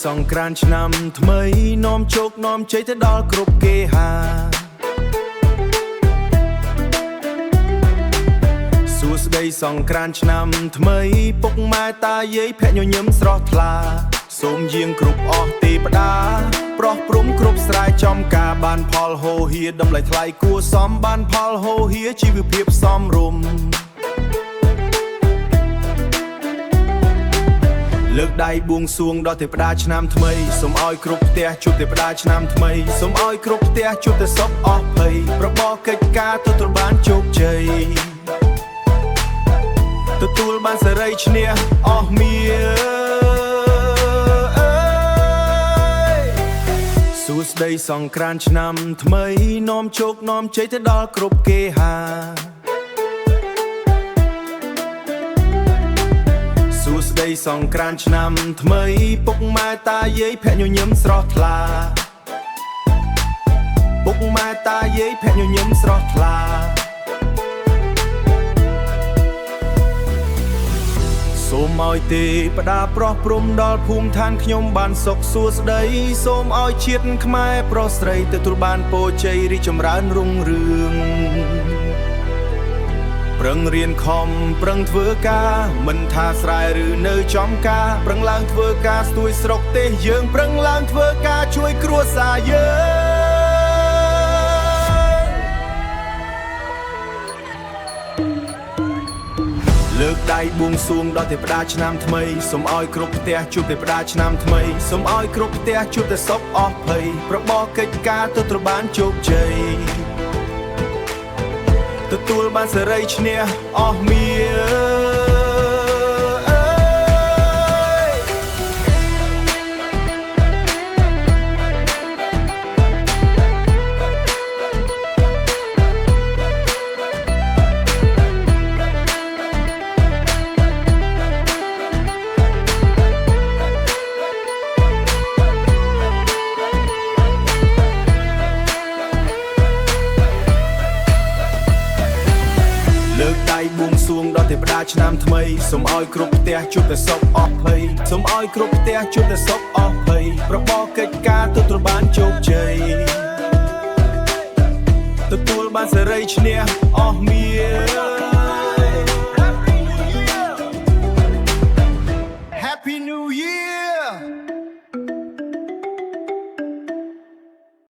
សង្ក្រាន្តឆ្នាំថ្មីនាំជោគនាំជ័យទៅដល់គ្រប់គេហាសួស្ដីសង្ក្រាន្តឆ្នាំថ្មីពុកម៉ែតាយាយភ័ក្រញញឹមស្រស់ថ្លាសូមយាងគ្រប់អស់ទេវតាប្រោះព្រំគ្រប់ស្រែចំការបានផលហូរហៀតម្លៃថ្លៃគួរសមបានផលហូរហៀជីវភាពសមរម្យលើកដៃបួងសួងដល់ទេវតាឆ្នាំថ្មីសូមឲ្យគ្រប់ផ្ទះជួបទេវតាឆ្នាំថ្មីសូមឲ្យគ្រប់ផ្ទះជួបតែសុខអស់ភ័យរបបកិច្ចការទទួលបានជោគជ័យទទួលបានសេរីឈ្នះអស់មាសួស្ដីសង្ក្រាន្តឆ្នាំថ្មីនាំជោគនាំជ័យទៅដល់គ្រប់គេហាសួស្ដីសង្ក្រាន្តឆ្នាំថ្មីពុកម៉ែតាយាយភ័ក្រញញឹមស្រស់ថ្លាពុកម៉ែតាយាយភ័ក្រញញឹមស្រស់ថ្លាសូមឲ្យទេវតាប្រោះព្រំដល់ភូមិឋានខ្ញុំបានសុខសួស្ដីសូមឲ្យជាតិខ្មែរប្រុសស្រីទទួលបានពរជ័យរីកចម្រើនរុងរឿងប្រឹងរៀនខំប្រឹងធ្វើការមិនថាស្រែឬនៅចំការប្រឹងឡើងធ្វើការស្ទួយស្រុកទេសយើងប្រឹងឡើងធ្វើការជួយគ្រួសារយើងលើកដៃបួងសួងដល់ទេវតាឆ្នាំថ្មីសូមឲ្យគ្រប់ផ្ទះជួបទេវតាឆ្នាំថ្មីសូមឲ្យគ្រប់ផ្ទះជួបតែសុខអស់ភ័យរបបកិច្ចការទទួលបានជោគជ័យទទួលបានសេរីឈ្នះអស់មាលើកដៃបួងសួងដល់ទេវតាឆ្នាំថ្មីសូមឲ្យគ្រប់ផ្ទះជួបតែសុខអស់ភ័យសូមឲ្យគ្រប់ផ្ទះជួបតែសុខអស់ភ័យរបបកិច្ចការទទួលបានជោគជ័យទទួលបានសេរីឈ្នះអស់មា